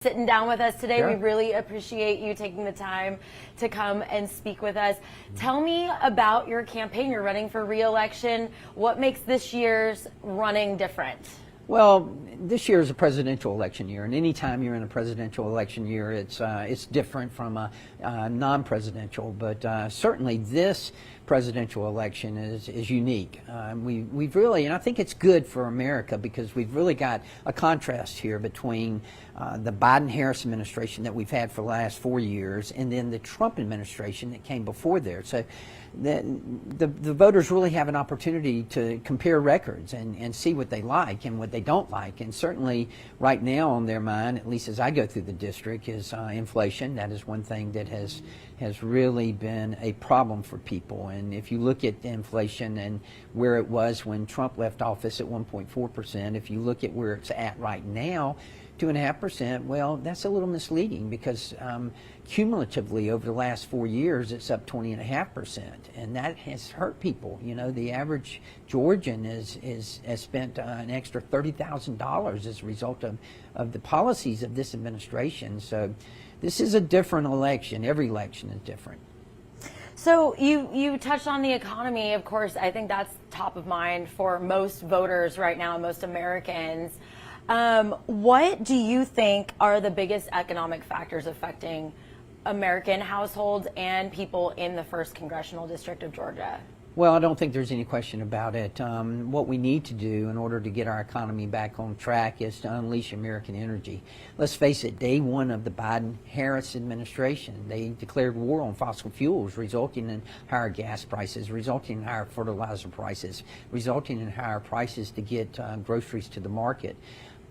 sitting down with us today. Sure. We really appreciate you taking the time to come and speak with us. Tell me about your campaign. You're running for re-election. What makes this year's running different? Well, this year is a presidential election year, and any time you're in a presidential election year, it's different from a non-presidential. But certainly, this presidential election is unique. We've really, and I think it's good for America because we've really got a contrast here between the Biden-Harris administration that we've had for the last 4 years, and then the Trump administration that came before there. So the voters really have an opportunity to compare records and see what they like and what they don't like. And certainly right now on their mind, at least as I go through the district, is inflation. That is one thing that has really been a problem for people. And if you look at the inflation and where it was when Trump left office at 1.4%, if you look at where it's at right now, 2.5%, well, that's a little misleading because cumulatively over the last 4 years, it's up 20.5%, and that has hurt people. You know, the average Georgian has spent an extra $30,000 as a result of the policies of this administration. So this is a different election. Every election is different. So you touched on the economy. Of course, I think that's top of mind for most voters right now, most Americans. What do you think are the biggest economic factors affecting American households and people in the 1st Congressional District of Georgia? Well, I don't think there's any question about it. What we need to do in order to get our economy back on track is to unleash American energy. Let's face it, day one of the Biden-Harris administration, they declared war on fossil fuels, resulting in higher gas prices, resulting in higher fertilizer prices, resulting in higher prices to get groceries to the market.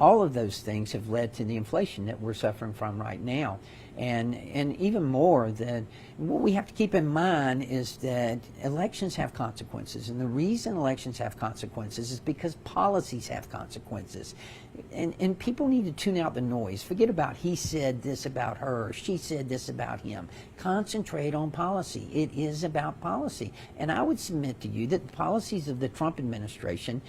All of those things have led to the inflation that we're suffering from right now. And even more, that what we have to keep in mind is that elections have consequences. And the reason elections have consequences is because policies have consequences. And people need to tune out the noise. Forget about he said this about her, she said this about him. Concentrate on policy. It is about policy. And I would submit to you that the policies of the Trump administration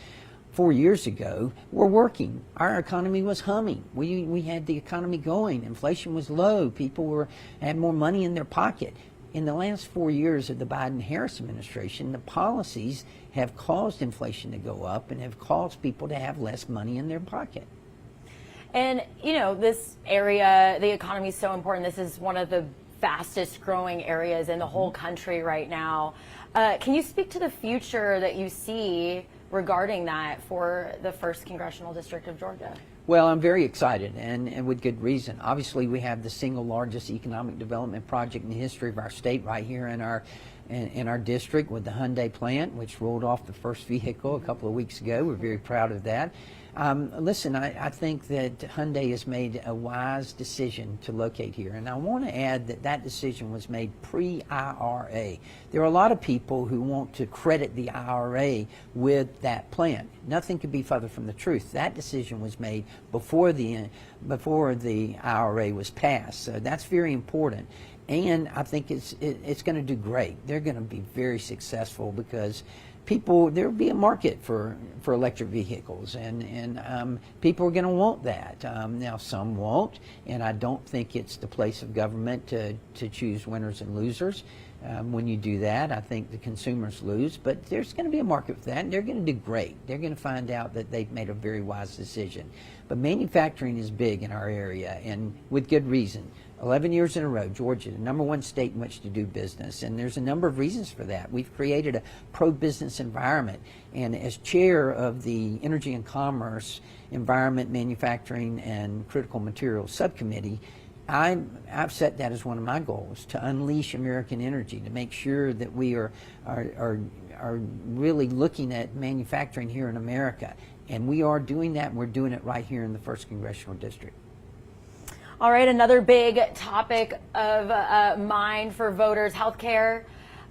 4 years ago were working. Our economy was humming. We had the economy going. Inflation was low. People had more money in their pocket. In the last 4 years of the Biden-Harris administration, the policies have caused inflation to go up and have caused people to have less money in their pocket. And, you know, this area, the economy is so important. This is one of the fastest growing areas in the whole country right now. Can you speak to the future that you see regarding that for the 1st Congressional District of Georgia? Well, I'm very excited, and with good reason. Obviously, we have the single largest economic development project in the history of our state right here in our district with the Hyundai plant, which rolled off the first vehicle a couple of weeks ago. We're very proud of that. Listen, I think that Hyundai has made a wise decision to locate here, and I want to add that decision was made pre-IRA. There are a lot of people who want to credit the IRA with that plant. Nothing could be further from the truth. That decision was made before the IRA was passed, so that's very important. And I think it's going to do great. They're going to be very successful because there will be a market for electric vehicles, and people are going to want that. Now, some won't, and I don't think it's the place of government to choose winners and losers. When you do that, I think the consumers lose, but there's going to be a market for that, and they're going to do great. They're going to find out that they've made a very wise decision. But manufacturing is big in our area, and with good reason. 11 years in a row, Georgia, the #1 state in which to do business, and there's a number of reasons for that. We've created a pro-business environment, and as chair of the Energy and Commerce, Environment, Manufacturing, and Critical Materials Subcommittee, I've set that as one of my goals, to unleash American energy, to make sure that we are really looking at manufacturing here in America. And we are doing that, and we're doing it right here in the 1st Congressional District. All right, another big topic of mind for voters, healthcare.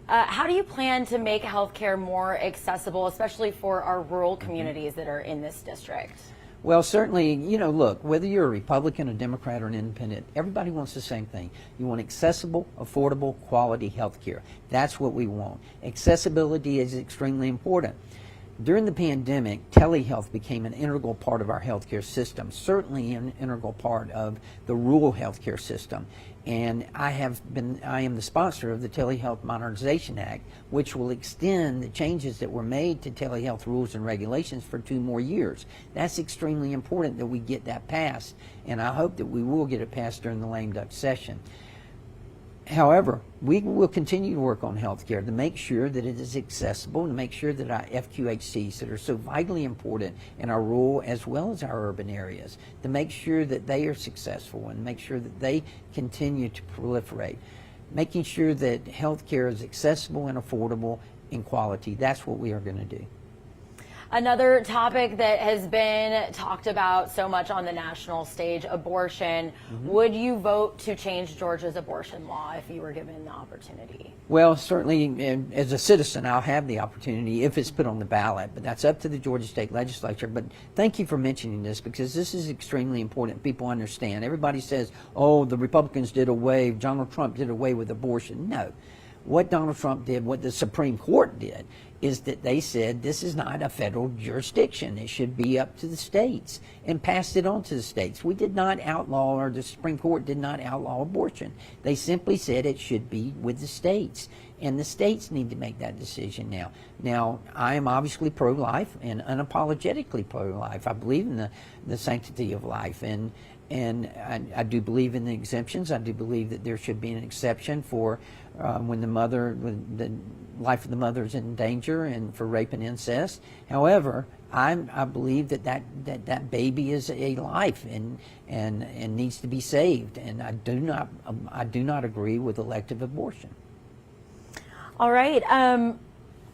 How do you plan to make healthcare more accessible, especially for our rural communities that are in this district? Well, certainly, you know, look, whether you're a Republican, a Democrat, or an independent, everybody wants the same thing. You want accessible, affordable, quality health care. That's what we want. Accessibility is extremely important. During the pandemic, telehealth became an integral part of our healthcare system, certainly an integral part of the rural healthcare system. And I am the sponsor of the Telehealth Modernization Act, which will extend the changes that were made to telehealth rules and regulations for 2 more years. That's extremely important that we get that passed, and I hope that we will get it passed during the lame duck session. However, we will continue to work on healthcare to make sure that it is accessible, to make sure that our FQHCs that are so vitally important in our rural as well as our urban areas, to make sure that they are successful and make sure that they continue to proliferate. Making sure that healthcare is accessible and affordable in quality, that's what we are going to do. Another topic that has been talked about so much on the national stage, abortion. Would you vote to change Georgia's abortion law if you were given the opportunity? Well, certainly as a citizen, I'll have the opportunity if it's put on the ballot, but that's up to the Georgia State Legislature. But thank you for mentioning this, because this is extremely important. People understand. Everybody says, oh, the Republicans did away, Donald Trump did away with abortion. No. What Donald Trump did, what the Supreme Court did, is that they said this is not a federal jurisdiction. It should be up to the states, and passed it on to the states. We did not outlaw, or the Supreme Court did not outlaw abortion. They simply said it should be with the states, and the states need to make that decision now. Now, I am obviously pro-life and unapologetically pro-life. I believe in the sanctity of life, and I do believe in the exemptions. I do believe that there should be an exception for when the life of the mother is in danger and for rape and incest. However, I believe that baby is a life and needs to be saved, and I do not agree with elective abortion. All right.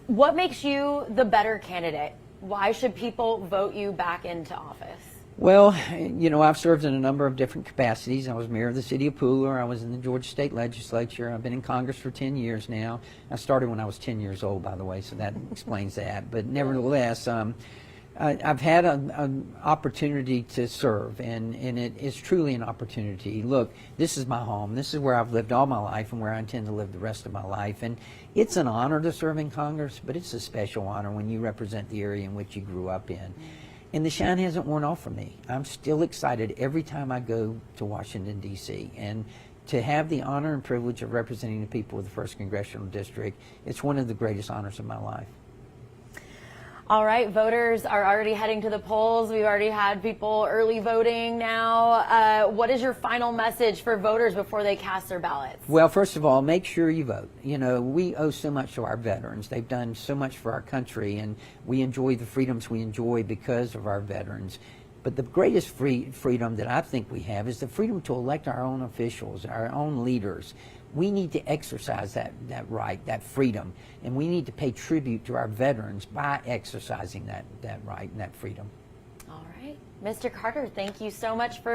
What makes you the better candidate? Why should people vote you back into office? Well, you know, I've served in a number of different capacities. I was mayor of the city of Pooler. I was in the Georgia State Legislature. I've been in Congress for 10 years now. I started when I was 10 years old, by the way, so that explains that. But nevertheless, I've had an opportunity to serve, and it is truly an opportunity. Look, this is my home. This is where I've lived all my life and where I intend to live the rest of my life. And it's an honor to serve in Congress, but it's a special honor when you represent the area in which you grew up in. And the shine hasn't worn off for me. I'm still excited every time I go to Washington, D.C. And to have the honor and privilege of representing the people of the 1st Congressional District, it's one of the greatest honors of my life. All right, voters are already heading to the polls. We've already had people early voting now. What is your final message for voters before they cast their ballots? Well, first of all, make sure you vote. You know, we owe so much to our veterans. They've done so much for our country, and we enjoy the freedoms we enjoy because of our veterans. But the greatest freedom that I think we have is the freedom to elect our own officials, our own leaders. We need to exercise that right, that freedom, and we need to pay tribute to our veterans by exercising that right and that freedom. All right. Mr. Carter, thank you so much for